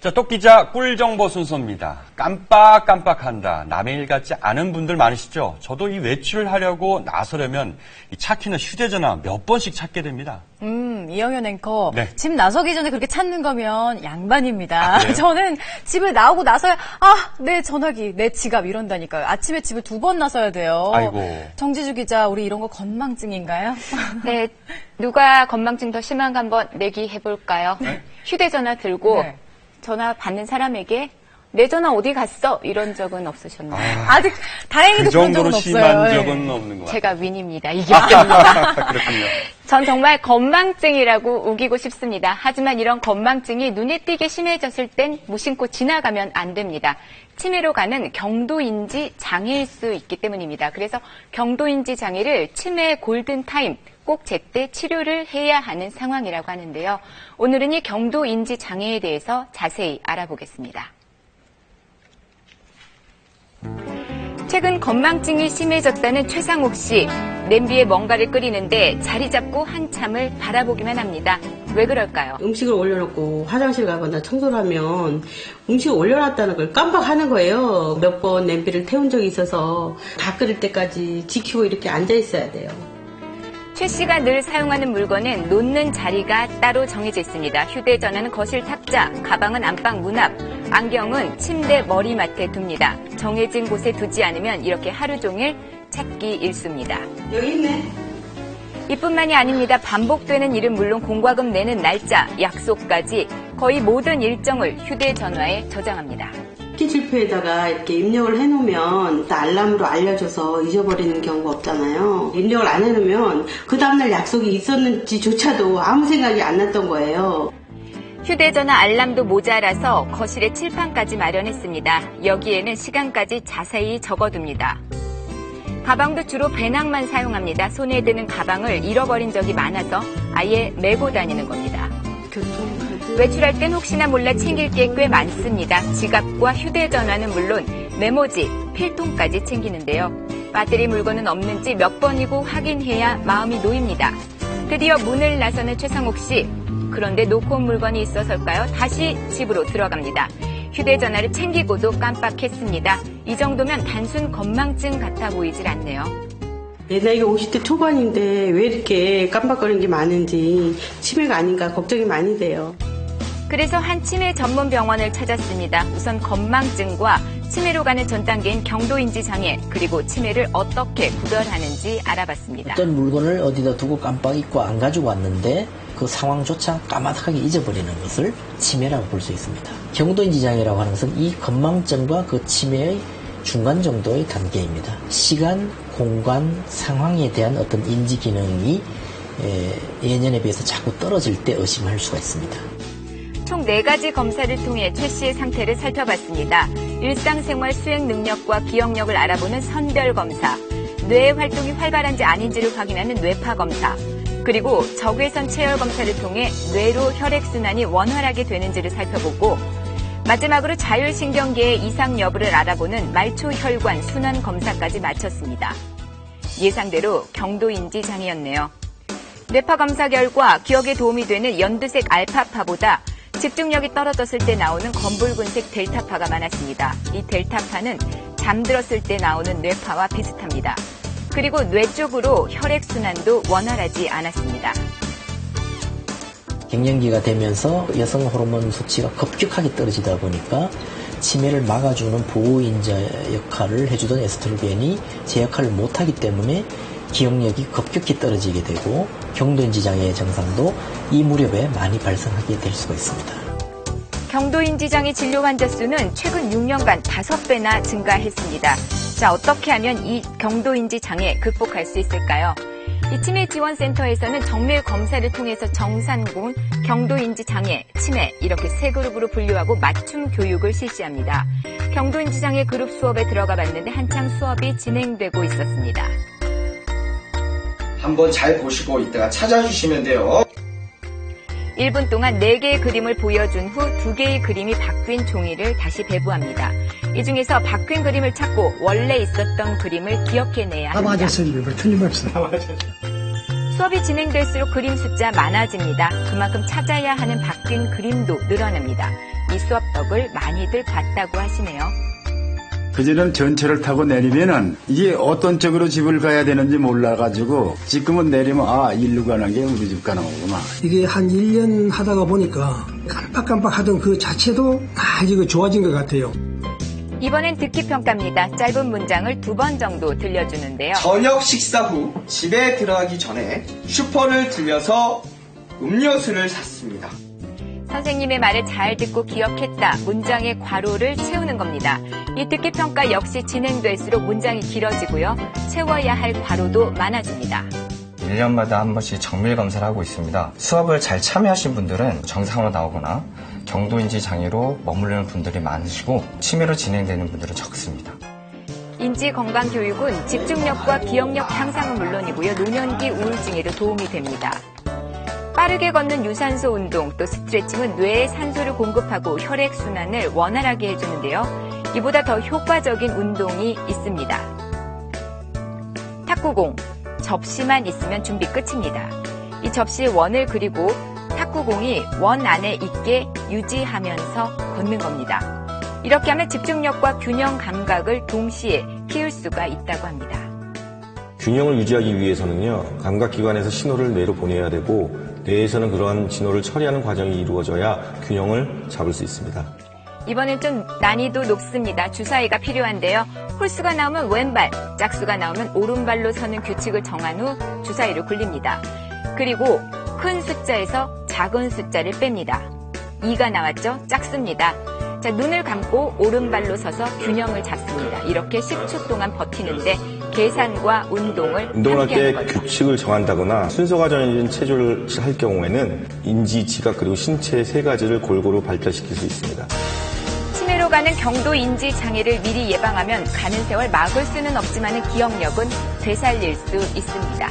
자, 똑기자 꿀정보 순서입니다. 깜빡깜빡한다. 남의 일 같지 않은 분들 많으시죠? 저도 이 외출을 하려고 나서려면 이 찾기는 휴대전화 몇 번씩 찾게 됩니다. 이영현 앵커. 네. 집 나서기 전에 그렇게 찾는 거면 양반입니다. 그래요? 저는 집을 나오고 나서야, 내 전화기, 내 지갑 이런다니까요. 아침에 집을 2번 나서야 돼요. 아이고. 정지주 기자, 우리 이런 거 건망증인가요? 네, 누가 건망증 더 심한 거 한번 내기해볼까요? 네? 휴대전화 들고 네. 전화 받는 사람에게 내 전화 어디 갔어? 이런 적은 없으셨나요? 아직 다행히도 그 그런 정도로 적은 심한 없어요. 적은 없는 것 같아요. 제가 윈입니다. 이겼습니다. 그렇군요. 전 정말 건망증이라고 우기고 싶습니다. 하지만 이런 건망증이 눈에 띄게 심해졌을 땐 무심코 지나가면 안 됩니다. 치매로 가는 경도인지 장애일 수 있기 때문입니다. 그래서 경도인지 장애를 치매 골든타임, 꼭 제때 치료를 해야 하는 상황이라고 하는데요. 오늘은 이 경도인지 장애에 대해서 자세히 알아보겠습니다. 최근 건망증이 심해졌다는 최상욱 씨. 냄비에 뭔가를 끓이는데 자리 잡고 한참을 바라보기만 합니다. 왜 그럴까요? 음식을 올려놓고 화장실 가거나 청소를 하면 음식을 올려놨다는 걸 깜빡하는 거예요. 몇 번 냄비를 태운 적이 있어서 다 끓일 때까지 지키고 이렇게 앉아 있어야 돼요. 최 씨가 늘 사용하는 물건은 놓는 자리가 따로 정해져 있습니다. 휴대전화는 거실 탁자, 가방은 안방 문 앞, 안경은 침대 머리맡에 둡니다. 정해진 곳에 두지 않으면 이렇게 하루 종일 찾기 일쑤입니다. 여기 있네. 이뿐만이 아닙니다. 반복되는 일은 물론 공과금 내는 날짜, 약속까지 거의 모든 일정을 휴대전화에 저장합니다. 키실표에다가 이렇게 입력을 해놓으면 또 알람으로 알려줘서 잊어버리는 경우가 없잖아요. 입력을 안 해놓으면 그 다음날 약속이 있었는지조차도 아무 생각이 안 났던 거예요. 휴대전화 알람도 모자라서 거실에 칠판까지 마련했습니다. 여기에는 시간까지 자세히 적어둡니다. 가방도 주로 배낭만 사용합니다. 손에 드는 가방을 잃어버린 적이 많아서 아예 메고 다니는 겁니다. 교통카드. 외출할 땐 혹시나 몰라 챙길 게 꽤 많습니다. 지갑과 휴대전화는 물론 메모지, 필통까지 챙기는데요. 배터리 물건은 없는지 몇 번이고 확인해야 마음이 놓입니다. 드디어 문을 나서는 최상욱 씨. 그런데 놓고 온 물건이 있어서일까요? 다시 집으로 들어갑니다. 휴대전화를 챙기고도 깜빡했습니다. 이 정도면 단순 건망증 같아 보이질 않네요. 내 나이가 50대 초반인데 왜 이렇게 깜빡거리는 게 많은지 치매가 아닌가 걱정이 많이 돼요. 그래서 한 치매 전문 병원을 찾았습니다. 우선 건망증과 치매로 가는 전 단계인 경도인지 장애, 그리고 치매를 어떻게 구별하는지 알아봤습니다. 어떤 물건을 어디다 두고 깜빡 잊고 안 가지고 왔는데 그 상황조차 까마득하게 잊어버리는 것을 치매라고 볼 수 있습니다. 경도인지 장애라고 하는 것은 이 건망증과 그 치매의 중간 정도의 단계입니다. 시간, 공간, 상황에 대한 어떤 인지 기능이 예년에 비해서 자꾸 떨어질 때 의심할 수가 있습니다. 총 4가지 검사를 통해 최 씨의 상태를 살펴봤습니다. 일상생활 수행 능력과 기억력을 알아보는 선별검사, 뇌의 활동이 활발한지 아닌지를 확인하는 뇌파검사, 그리고 적외선 체열검사를 통해 뇌로 혈액순환이 원활하게 되는지를 살펴보고 마지막으로 자율신경계의 이상 여부를 알아보는 말초혈관 순환검사까지 마쳤습니다. 예상대로 경도인지 장애였네요. 뇌파검사 결과 기억에 도움이 되는 연두색 알파파보다 집중력이 떨어졌을 때 나오는 검붉은색 델타파가 많았습니다. 이 델타파는 잠들었을 때 나오는 뇌파와 비슷합니다. 그리고 뇌 쪽으로 혈액순환도 원활하지 않았습니다. 갱년기가 되면서 여성 호르몬 수치가 급격하게 떨어지다 보니까 치매를 막아주는 보호인자 역할을 해주던 에스트로겐이 제 역할을 못하기 때문에 기억력이 급격히 떨어지게 되고 경도인지 장애의 증상도 이 무렵에 많이 발생하게 될 수가 있습니다. 경도인지 장애 진료 환자 수는 최근 6년간 5배나 증가했습니다. 자, 어떻게 하면 이 경도인지 장애 극복할 수 있을까요? 이 치매 지원센터에서는 정밀 검사를 통해서 정산군, 경도인지 장애, 치매 이렇게 3그룹으로 분류하고 맞춤 교육을 실시합니다. 경도인지 장애 그룹 수업에 들어가 봤는데 한창 수업이 진행되고 있었습니다. 한번 잘 보시고 이따가 찾아주시면 돼요. 1분 동안 4개의 그림을 보여준 후 2개의 그림이 바뀐 종이를 다시 배부합니다. 이 중에서 바뀐 그림을 찾고 원래 있었던 그림을 기억해내야 합니다. 다 맞았어요. 틀림없어. 수업이 진행될수록 그림 숫자 많아집니다. 그만큼 찾아야 하는 바뀐 그림도 늘어납니다. 이 수업 덕을 많이들 봤다고 하시네요. 그전에는 전철을 타고 내리면은 이게 어떤 쪽으로 집을 가야 되는지 몰라가지고 지금은 내리면 일로 가는 게 우리 집 가는 거구나. 이게 한 1년 하다가 보니까 깜빡깜빡 하던 그 자체도 아주 좋아진 것 같아요. 이번엔 듣기 평가입니다. 짧은 문장을 2번 정도 들려주는데요. 저녁 식사 후 집에 들어가기 전에 슈퍼를 들려서 음료수를 샀습니다. 선생님의 말을 잘 듣고 기억했다. 문장의 괄호를 채우는 겁니다. 이 듣기 평가 역시 진행될수록 문장이 길어지고요. 채워야 할 괄호도 많아집니다. 1년마다 한 번씩 정밀 검사를 하고 있습니다. 수업을 잘 참여하신 분들은 정상으로 나오거나 경도인지 장애로 머무르는 분들이 많으시고 치매로 진행되는 분들은 적습니다. 인지건강교육은 집중력과 기억력 향상은 물론이고요. 노년기 우울증에도 도움이 됩니다. 빠르게 걷는 유산소 운동 또 스트레칭은 뇌에 산소를 공급하고 혈액순환을 원활하게 해주는데요. 이보다 더 효과적인 운동이 있습니다. 탁구공, 접시만 있으면 준비 끝입니다. 이 접시에 원을 그리고 탁구공이 원 안에 있게 유지하면서 걷는 겁니다. 이렇게 하면 집중력과 균형 감각을 동시에 키울 수가 있다고 합니다. 균형을 유지하기 위해서는요, 감각기관에서 신호를 뇌로 보내야 되고 뇌에서는 그러한 신호를 처리하는 과정이 이루어져야 균형을 잡을 수 있습니다. 이번엔 좀 난이도 높습니다. 주사위가 필요한데요. 홀수가 나오면 왼발, 짝수가 나오면 오른발로 서는 규칙을 정한 후 주사위를 굴립니다. 그리고 큰 숫자에서 작은 숫자를 뺍니다. 2가 나왔죠? 짝수입니다. 자, 눈을 감고 오른발로 서서 균형을 잡습니다. 이렇게 10초 동안 버티는데 계산과 운동을 운동할 함께 때 하는 거죠. 규칙을 정한다거나 순서가 정해진 체조를 할 경우에는 인지, 지각 그리고 신체 세 가지를 골고루 발달시킬 수 있습니다. 치매로 가는 경도 인지 장애를 미리 예방하면 가는 세월 막을 수는 없지만 기억력은 되살릴 수 있습니다.